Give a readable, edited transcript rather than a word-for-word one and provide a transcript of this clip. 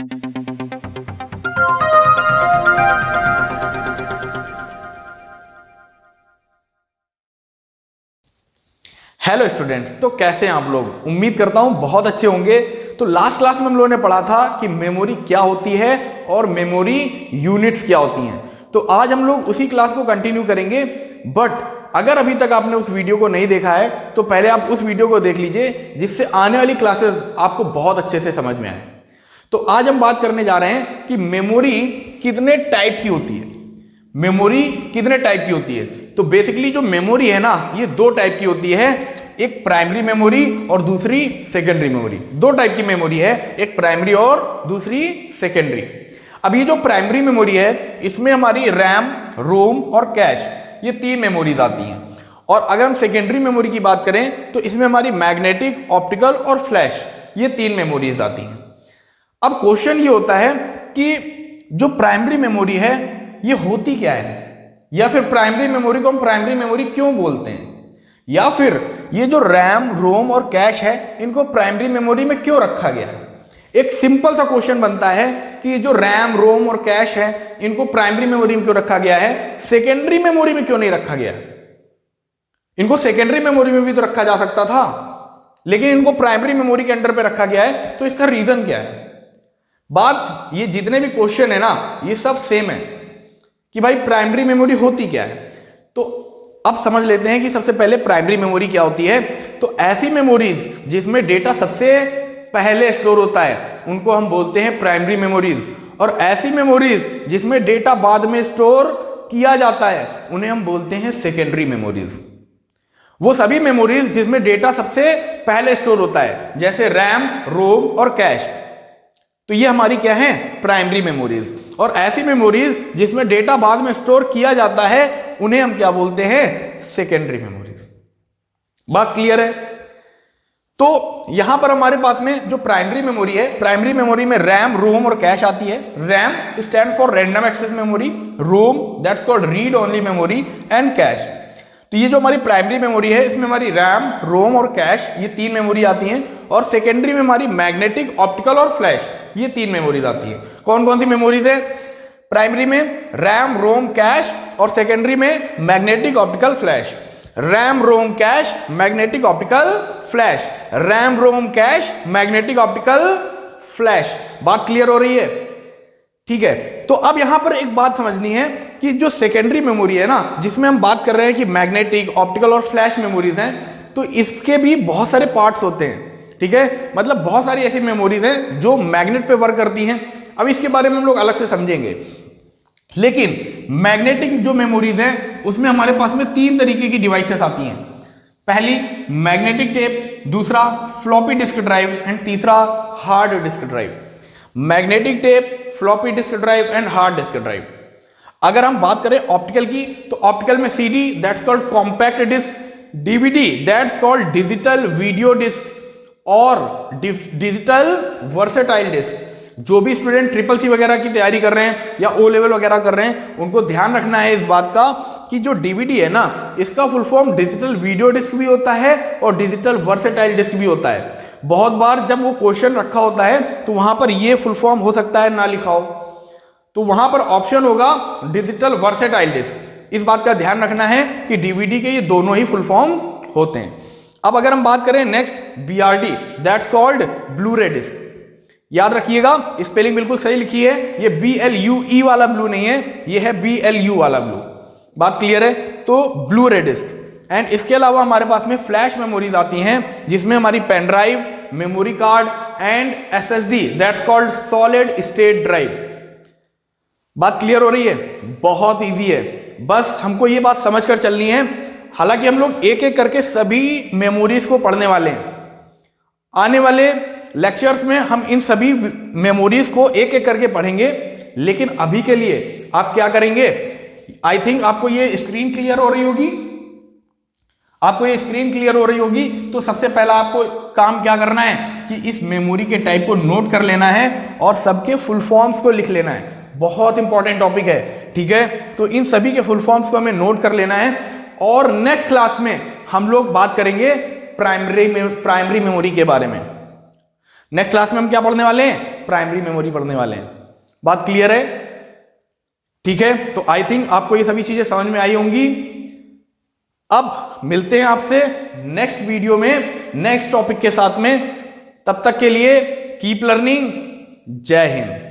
Hello students, तो कैसे हैं आप लोग। उम्मीद करता हूं बहुत अच्छे होंगे। तो लास्ट क्लास में हम लोगों ने पढ़ा था कि मेमोरी क्या होती है और मेमोरी यूनिट्स क्या होती हैं। तो आज हम लोग उसी क्लास को कंटिन्यू करेंगे। बट अगर अभी तक आपने उस वीडियो को नहीं देखा है तो पहले आप उस वीडियो को देख लीजिए, जिससे आने वाली क्लासेस आपको बहुत अच्छे से समझ में आए। तो आज हम बात करने जा रहे हैं कि मेमोरी कितने टाइप की होती है। मेमोरी कितने टाइप की होती है। तो बेसिकली जो मेमोरी है ना, ये दो टाइप की होती है, एक प्राइमरी मेमोरी और दूसरी सेकेंडरी मेमोरी। दो टाइप की मेमोरी है, एक प्राइमरी और दूसरी सेकेंडरी। अब ये जो प्राइमरी मेमोरी है, इसमें हमारी रैम, रोम और कैश, ये तीन मेमोरीज आती हैं। और अगर हम सेकेंडरी मेमोरी की बात करें तो इसमें हमारी मैग्नेटिक, ऑप्टिकल और फ्लैश, ये तीन मेमोरीज आती हैं। अब क्वेश्चन ये होता है कि जो प्राइमरी मेमोरी है ये होती क्या है, या फिर प्राइमरी मेमोरी को हम प्राइमरी मेमोरी क्यों बोलते हैं, या फिर ये जो रैम, रोम और कैश है इनको प्राइमरी मेमोरी में क्यों रखा गया है। एक सिंपल सा क्वेश्चन बनता है कि जो रैम, रोम और कैश है इनको प्राइमरी मेमोरी में क्यों रखा गया है, सेकेंडरी मेमोरी में क्यों नहीं रखा गया। इनको सेकेंडरी मेमोरी में भी तो रखा जा सकता था, लेकिन इनको प्राइमरी मेमोरी के अंडर पे रखा गया है। तो इसका रीजन क्या है। बात, ये जितने भी क्वेश्चन है ना, ये सब सेम है कि भाई प्राइमरी मेमोरी होती क्या है। तो अब समझ लेते हैं कि सबसे पहले प्राइमरी मेमोरी क्या होती है। तो ऐसी मेमोरीज जिसमें डेटा सबसे पहले स्टोर होता है उनको हम बोलते हैं प्राइमरी मेमोरीज, और ऐसी मेमोरीज जिसमें डेटा बाद में स्टोर किया जाता है उन्हें हम बोलते हैं सेकेंडरी मेमोरीज। वो सभी मेमोरीज जिसमें डेटा सबसे पहले स्टोर होता है, जैसे रैम, रोम और कैश, तो ये हमारी क्या है, प्राइमरी मेमोरीज। और ऐसी मेमोरीज जिसमें डेटा बाद में स्टोर किया जाता है उन्हें हम क्या बोलते हैं, सेकेंडरी मेमोरीज। बात क्लियर है। तो यहां पर हमारे पास में जो प्राइमरी मेमोरी है, प्राइमरी मेमोरी में रैम, रोम और कैश आती है। RAM stand for random access memory, ROM that's called read only memory and cache. तो ये जो हमारी प्राइमरी मेमोरी है इसमें हमारी रैम, रोम और कैश, ये तीन मेमोरी आती हैं। और सेकेंडरी में हमारी मैग्नेटिक, ऑप्टिकल और फ्लैश, ये तीन मेमोरीज आती हैं। कौन कौन सी मेमोरीज है, प्राइमरी में रैम, रोम, कैश, और सेकेंडरी में magnetic, optical, flash. RAM, ROM, cache, magnetic, optical, flash. RAM, ROM, cache, magnetic, optical, flash. बात क्लियर हो रही है, ठीक है। तो अब यहां पर एक बात समझनी है कि जो सेकेंडरी मेमोरी है ना, जिसमें हम बात कर रहे हैं कि मैग्नेटिक, ऑप्टिकल और फ्लैश मेमोरीज हैं, तो इसके भी बहुत सारे पार्ट्स होते हैं, ठीक है। मतलब बहुत सारी ऐसी मेमोरीज हैं जो मैग्नेट पे वर्क करती हैं। अब इसके बारे में हम लोग अलग से समझेंगे। लेकिन मैग्नेटिक जो मेमोरीज हैं उसमें हमारे पास में तीन तरीके की डिवाइसेस आती हैं। पहली मैग्नेटिक टेप, दूसरा फ्लॉपी डिस्क ड्राइव एंड तीसरा hard disk drive. Magnetic tape, floppy disk drive and hard disk drive. अगर हम बात करें ऑप्टिकल की, तो ऑप्टिकल में CD that's called compact disc, DVD that's called digital video disc, और डिजिटल वर्सेटाइल डिस्क। जो भी स्टूडेंट ट्रिपल सी वगैरह की तैयारी कर रहे हैं या ओ लेवल वगैरह कर रहे हैं, उनको ध्यान रखना है इस बात का कि जो डीवीडी है ना, इसका full form digital video disc भी होता है और डिजिटल वर्सेटाइल डिस्क भी होता है। बहुत बार जब वो क्वेश्चन रखा होता है तो वहां पर ये फुल फॉर्म हो सकता है ना लिखा हो, तो वहां पर ऑप्शन होगा डिजिटल वर्सेटाइल डिस्क। इस बात का ध्यान रखना है कि डीवीडी के ये दोनों ही फुल फॉर्म होते हैं। अब अगर हम बात करें next, BRD that's called blue रे डिस्क। याद रखिएगा, स्पेलिंग बिल्कुल सही लिखी है, ये BLUE वाला ब्लू नहीं है, ये है BLU वाला ब्लू। बात क्लियर है। तो ब्लू रे डिस्क। एंड इसके अलावा हमारे पास में फ्लैश मेमोरीज आती हैं, जिसमें हमारी pen drive, memory card and SSD that's called solid state drive. बात क्लियर हो रही है, बहुत इजी है, बस हमको ये बात समझकर चलनी है। हालांकि हम लोग एक एक करके सभी मेमोरीज को पढ़ने वाले हैं। आने वाले लेक्चर्स में हम इन सभी मेमोरीज को एक एक करके पढ़ेंगे, लेकिन अभी के लिए आप क्या करेंगे, आई थिंक आपको ये स्क्रीन क्लियर हो रही होगी, आपको ये स्क्रीन क्लियर हो रही होगी। तो सबसे पहला आपको काम क्या करना है कि इस मेमोरी के टाइप को नोट कर लेना है और सबके फुल फॉर्म्स को लिख लेना है। बहुत इंपॉर्टेंट टॉपिक है, ठीक है। तो इन सभी के फुल फॉर्म्स को हमें नोट कर लेना है, और नेक्स्ट क्लास में हम लोग बात करेंगे प्राइमरी मेमोरी के बारे में। नेक्स्ट क्लास में हम क्या पढ़ने वाले हैं, प्राइमरी मेमोरी पढ़ने वाले हैं। बात क्लियर है? ठीक है, तो आई थिंक आपको ये सभी चीजें समझ में आई होंगी। अब मिलते हैं आपसे नेक्स्ट वीडियो में नेक्स्ट टॉपिक के साथ में। तब तक के लिए कीप लर्निंग। जय हिंद।